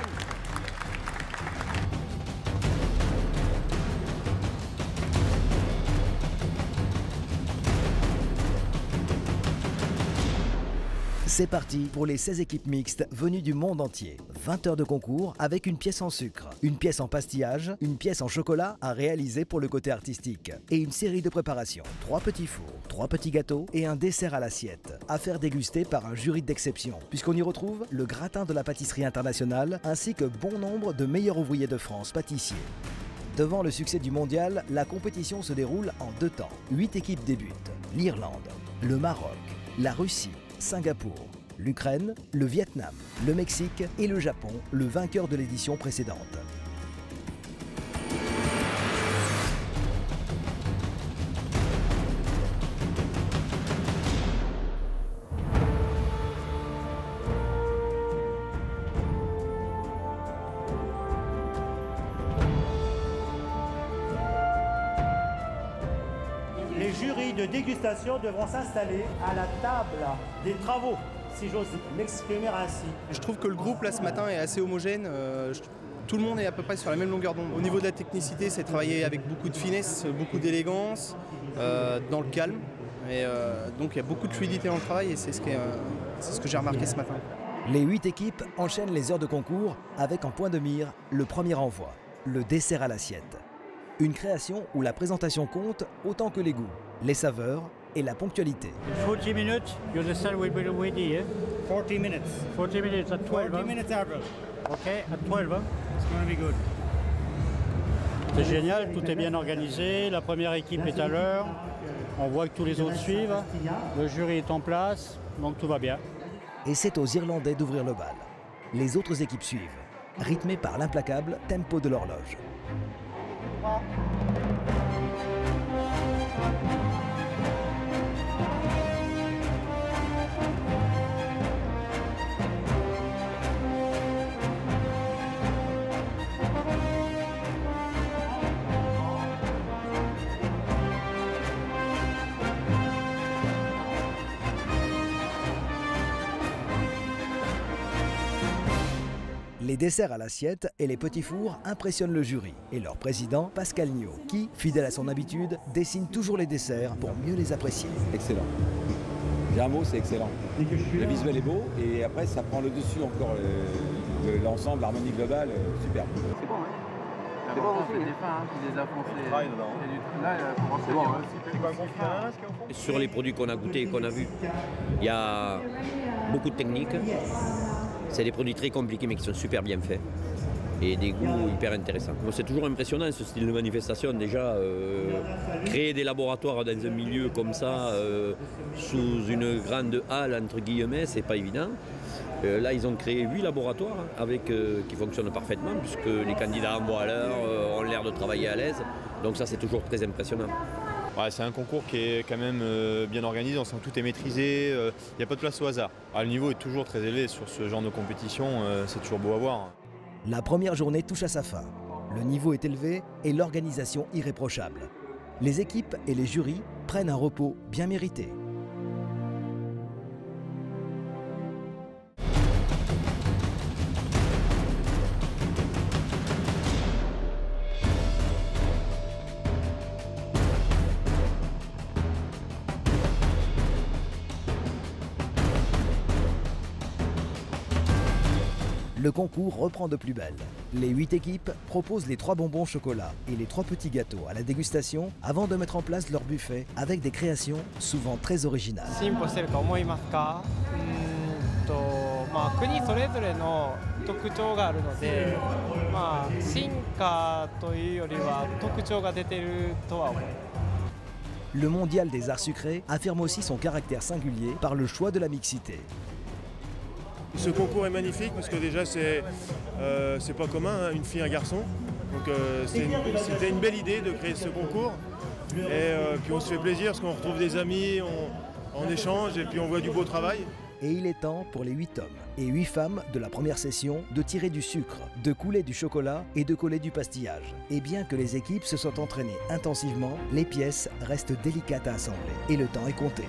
gagne. C'est parti pour les 16 équipes mixtes venues du monde entier. 20 heures de concours avec une pièce en sucre, une pièce en pastillage, une pièce en chocolat à réaliser pour le côté artistique et une série de préparations. 3 petits fours, 3 petits gâteaux et un dessert à l'assiette à faire déguster par un jury d'exception puisqu'on y retrouve le gratin de la pâtisserie internationale ainsi que bon nombre de meilleurs ouvriers de France pâtissiers. Devant le succès du mondial, la compétition se déroule en 2 temps. 8 équipes débutent. L'Irlande, le Maroc, la Russie, Singapour, l'Ukraine, le Vietnam, le Mexique et le Japon, le vainqueur de l'édition précédente. Les jurys de dégustation devront s'installer à la table des travaux, si j'ose m'exprimer ainsi. Je trouve que le groupe là ce matin est assez homogène. Tout le monde est à peu près sur la même longueur d'onde. Au niveau de la technicité, c'est travailler avec beaucoup de finesse, beaucoup d'élégance, dans le calme. Et donc il y a beaucoup de fluidité dans le travail et c'est ce que j'ai remarqué ce matin. Les 8 équipes enchaînent les heures de concours avec en point de mire le premier envoi, le dessert à l'assiette. Une création où la présentation compte autant que les goûts, les saveurs et la ponctualité. 40 minutes, your dessert will be ready, eh? 40 minutes. 40 minutes at 12. 40 minutes April. Okay, at 12. It's going to be good. C'est génial, tout est bien organisé, la première équipe est à l'heure, on voit que tous les autres suivent, le jury est en place, donc tout va bien. Et c'est aux Irlandais d'ouvrir le bal. Les autres équipes suivent, rythmées par l'implacable tempo de l'horloge. Les desserts à l'assiette et les petits fours impressionnent le jury et leur président Pascal Niot, qui, fidèle à son habitude, dessine toujours les desserts pour mieux les apprécier. Excellent. J'ai un mot, c'est excellent. Le visuel est beau et après ça prend le dessus encore l'ensemble, l'harmonie globale, superbe. C'est bon, hein. C'est bon, on fait des fins, qui les a foncés. Là, c'est bon, hein. Sur les produits qu'on a goûtés et qu'on a vus, il y a beaucoup de techniques. C'est des produits très compliqués mais qui sont super bien faits et des goûts hyper intéressants. C'est toujours impressionnant ce style de manifestation. Déjà, créer des laboratoires dans un milieu comme ça, sous une grande halle entre guillemets, c'est pas évident. Là, ils ont créé 8 laboratoires qui fonctionnent parfaitement puisque les candidats envoient à l'heure, ont l'air de travailler à l'aise. Donc ça, c'est toujours très impressionnant. Ouais, c'est un concours qui est quand même bien organisé, on sent que tout est maîtrisé, il n'y a pas de place au hasard. Le niveau est toujours très élevé sur ce genre de compétition, c'est toujours beau à voir. La première journée touche à sa fin. Le niveau est élevé et l'organisation irréprochable. Les équipes et les jurys prennent un repos bien mérité. Le concours reprend de plus belle. Les 8 équipes proposent les 3 bonbons chocolat et les 3 petits gâteaux à la dégustation avant de mettre en place leur buffet avec des créations souvent très originales. 国それぞれの特徴があるので、進化というよりは特徴が出ているとは思います。 Le mondial des arts sucrés affirme aussi son caractère singulier par le choix de la mixité. Ce concours est magnifique parce que déjà c'est pas commun, hein, une fille et un garçon. Donc c'était une belle idée de créer ce concours. Et puis on se fait plaisir parce qu'on retrouve des amis, on échange et puis on voit du beau travail. Et il est temps pour les 8 hommes et 8 femmes de la première session de tirer du sucre, de couler du chocolat et de coller du pastillage. Et bien que les équipes se soient entraînées intensivement, les pièces restent délicates à assembler et le temps est compté.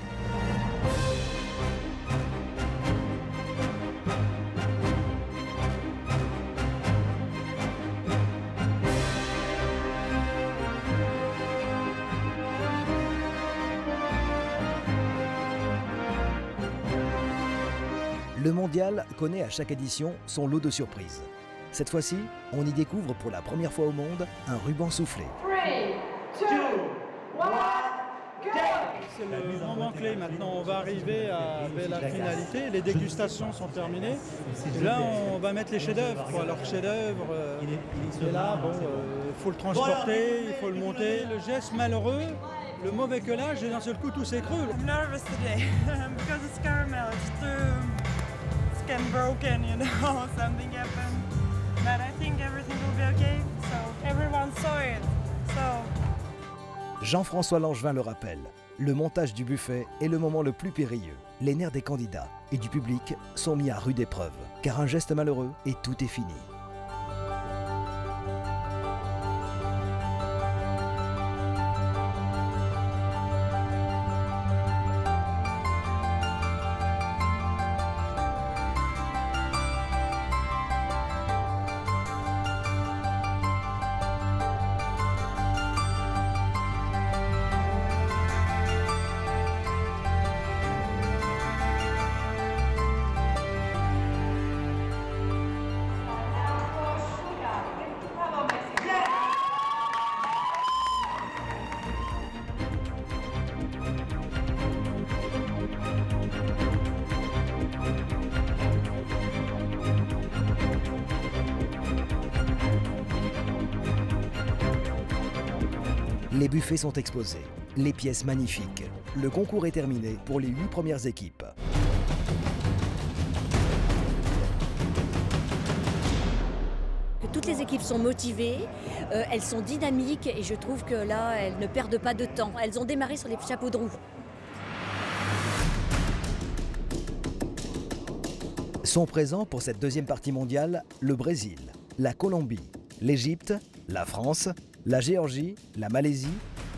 Le mondial connaît à chaque édition son lot de surprises. Cette fois-ci, on y découvre pour la première fois au monde un ruban soufflé. 3, 2, 1, go! C'est le moment clé maintenant, on va arriver à la finalité, les dégustations sont terminées. Et là on va mettre les chefs-d'œuvre. Alors chef-d'œuvre, et là bon, il faut le transporter, il faut le monter. Le geste malheureux, le mauvais collage et d'un seul coup tout s'écroule. I'm nervous today because it's caramel, it's getting broken, you know, something happened. But I think everything will be okay, so everyone saw it, so... Jean-François Langevin le rappelle, le montage du buffet est le moment le plus périlleux. Les nerfs des candidats et du public sont mis à rude épreuve, car un geste malheureux et tout est fini. Les buffets sont exposés, les pièces magnifiques. Le concours est terminé pour les 8 premières équipes. Toutes les équipes sont motivées, elles sont dynamiques et je trouve que là, elles ne perdent pas de temps. Elles ont démarré sur les chapeaux de roue. Sont présents pour cette deuxième partie mondiale le Brésil, la Colombie, l'Égypte, la France, la Géorgie, la Malaisie,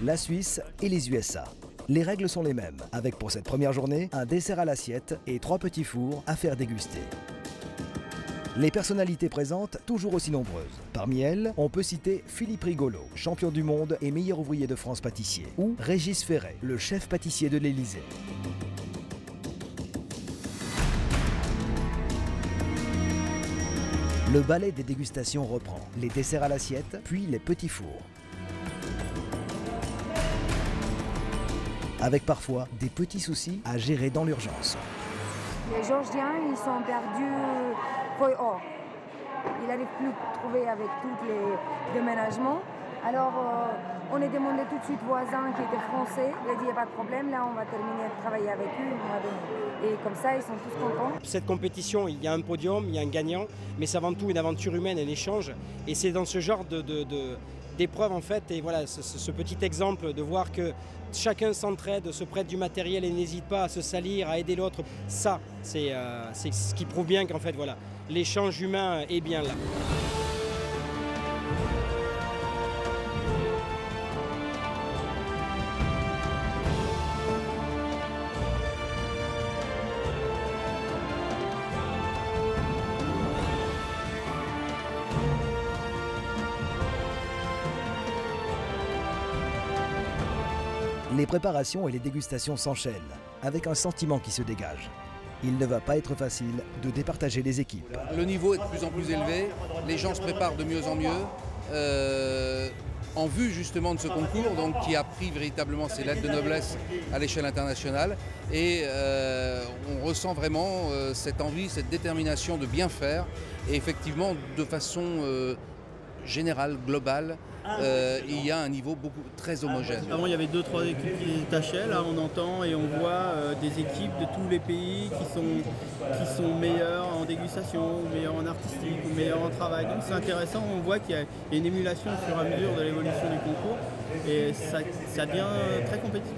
la Suisse et les USA. Les règles sont les mêmes, avec pour cette première journée un dessert à l'assiette et 3 petits fours à faire déguster. Les personnalités présentes, toujours aussi nombreuses. Parmi elles, on peut citer Philippe Rigolo, champion du monde et meilleur ouvrier de France pâtissier, ou Régis Ferret, le chef pâtissier de l'Élysée. Le ballet des dégustations reprend, les desserts à l'assiette, puis les petits fours. Avec parfois des petits soucis à gérer dans l'urgence. Les Georgiens, ils sont perdus feuille or. Ils n'arrivent plus à trouver avec tous les déménagements. Alors, on est demandé tout de suite voisins qui étaient français. Il a dit, il n'y a pas de problème, là, on va terminer de travailler avec eux. On va donner. Et comme ça, ils sont tous contents. Cette compétition, il y a un podium, il y a un gagnant, mais c'est avant tout une aventure humaine, un échange. Et c'est dans ce genre d'épreuve, en fait, et voilà, ce petit exemple de voir que chacun s'entraide, se prête du matériel et n'hésite pas à se salir, à aider l'autre. Ça, c'est ce qui prouve bien qu'en fait, voilà, l'échange humain est bien là. Les préparations et les dégustations s'enchaînent, avec un sentiment qui se dégage. Il ne va pas être facile de départager les équipes. Le niveau est de plus en plus élevé, les gens se préparent de mieux en mieux, en vue justement de ce concours, donc, qui a pris véritablement ses lettres de noblesse à l'échelle internationale. Et on ressent vraiment cette envie, cette détermination de bien faire, et effectivement de façon générale, globale. Il y a un niveau très homogène. Avant il y avait 2-3 équipes qui détachaient, là on entend et on voit des équipes de tous les pays qui sont meilleures en dégustation, ou meilleures en artistique, ou meilleures en travail. Donc c'est intéressant, on voit qu'il y a une émulation au fur et à mesure de l'évolution du concours et ça devient très compétitif.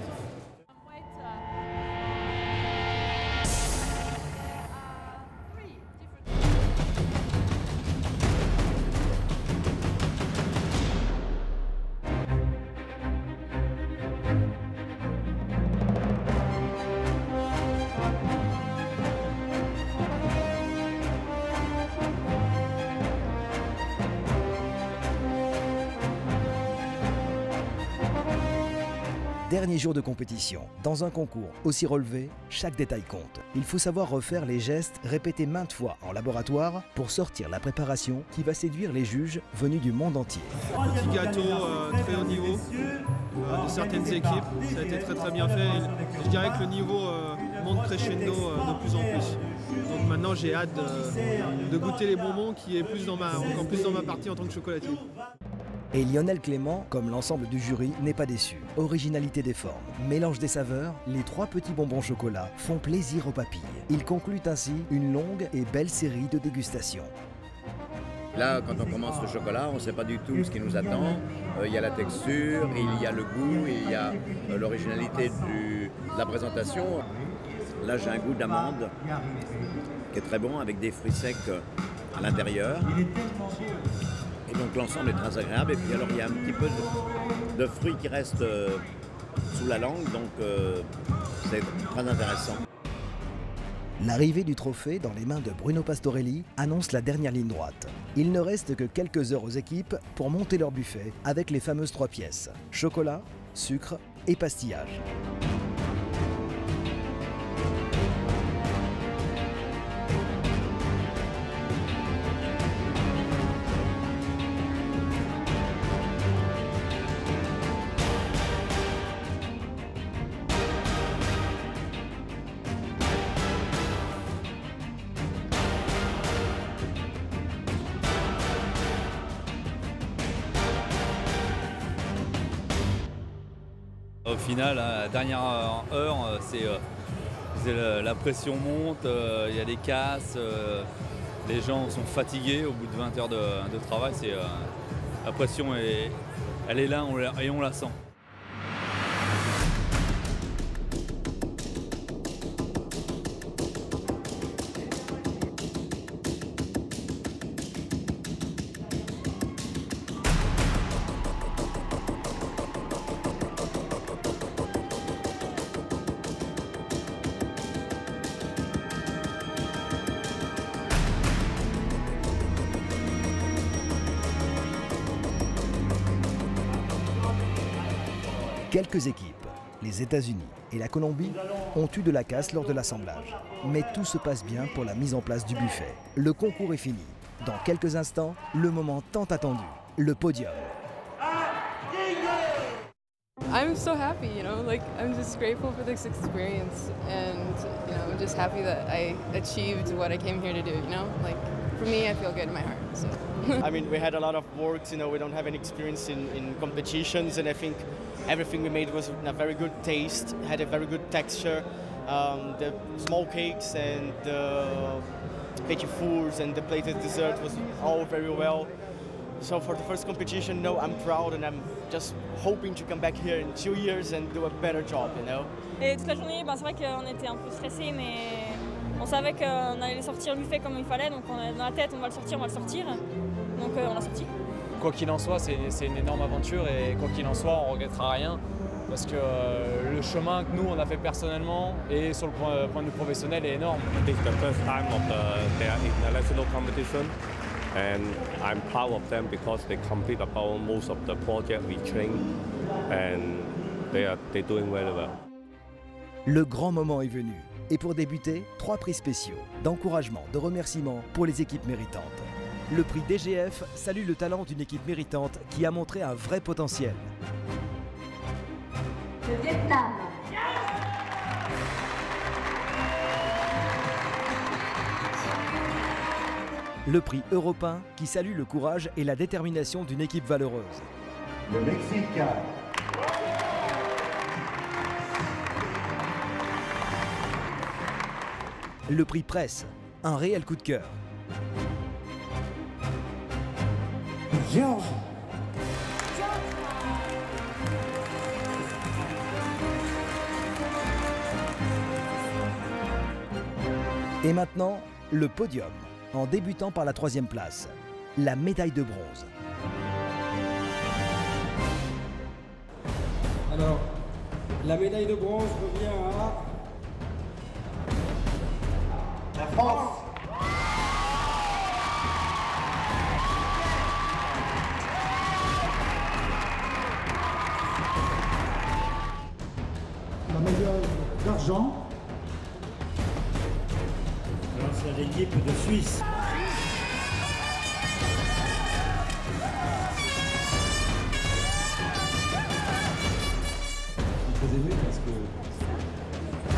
Dernier jour de compétition. Dans un concours aussi relevé, chaque détail compte. Il faut savoir refaire les gestes répétés maintes fois en laboratoire pour sortir la préparation qui va séduire les juges venus du monde entier. Petit gâteau très haut niveau de certaines équipes. Ça a été très bien fait. Et je dirais que le niveau monte crescendo de plus en plus. Donc maintenant j'ai hâte de goûter les bonbons qui est encore plus dans ma partie en tant que chocolatier. Et Lionel Clément, comme l'ensemble du jury, n'est pas déçu. Originalité des formes, mélange des saveurs, les 3 petits bonbons chocolat font plaisir aux papilles. Il conclut ainsi une longue et belle série de dégustations. Là, quand on commence le chocolat, on ne sait pas du tout ce qui nous attend. Il y a la texture, il y a le goût, il y a l'originalité de la présentation. Là, j'ai un goût d'amande qui est très bon, avec des fruits secs à l'intérieur. Et donc l'ensemble est très agréable. Et puis alors, il y a un petit peu de fruits qui restent sous la langue, donc c'est très intéressant. L'arrivée du trophée dans les mains de Bruno Pastorelli annonce la dernière ligne droite. Il ne reste que quelques heures aux équipes pour monter leur buffet avec les fameuses 3 pièces, chocolat, sucre et pastillage. Au final, à la dernière heure, la pression monte, il y a des casses, les gens sont fatigués au bout de 20 heures de travail. La pression, elle est là et on la sent. Quelques équipes, les États-Unis et la Colombie, ont eu de la casse lors de l'assemblage. Mais tout se passe bien pour la mise en place du buffet. Le concours est fini. Dans quelques instants, le moment tant attendu, le podium. I'm so happy, I'm just grateful for this experience and, I'm just happy that I achieved what I came here to do, for me, I feel good in my heart, so. I mean, we had a lot of work, we don't have any experience in competitions, and I think everything we made was in a very good taste, had a very good texture. The small cakes and the petit fours and the plated dessert was all very well. So for the first competition, I'm proud and I'm just hoping to come back here in 2 years and do a better job, Et toute la journée, c'est vrai qu'on était un peu stressés, mais on savait qu'on allait sortir le buffet comme il fallait, donc on a dans la tête, on va le sortir. Donc on l'a sorti. Quoi qu'il en soit, c'est une énorme aventure et quoi qu'il en soit, on ne regrettera rien parce que le chemin que nous on a fait personnellement et sur le point de vue professionnel est énorme. It's the first time of their international competition and I'm proud of them because they complete about most of the project we trained and they're doing very well. Le grand moment est venu. Et pour débuter, 3 prix spéciaux, d'encouragement, de remerciements pour les équipes méritantes. Le prix DGF salue le talent d'une équipe méritante qui a montré un vrai potentiel. Le Vietnam. Le prix européen qui salue le courage et la détermination d'une équipe valeureuse. Le Mexique. Le prix presse, un réel coup de cœur. Georges. Et maintenant, le podium, en débutant par la 3e place, la médaille de bronze. Alors, la médaille de bronze revient à... La France. d'argent. Alors c'est l'équipe de Suisse. Très ému parce que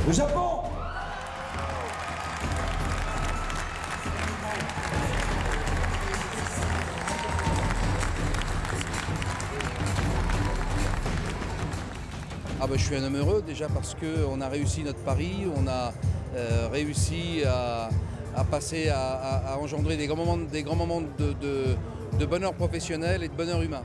le Japon. Ah ben, je suis un homme heureux déjà parce qu'on a réussi notre pari, on a réussi à passer, à engendrer des grands moments de bonheur professionnel et de bonheur humain.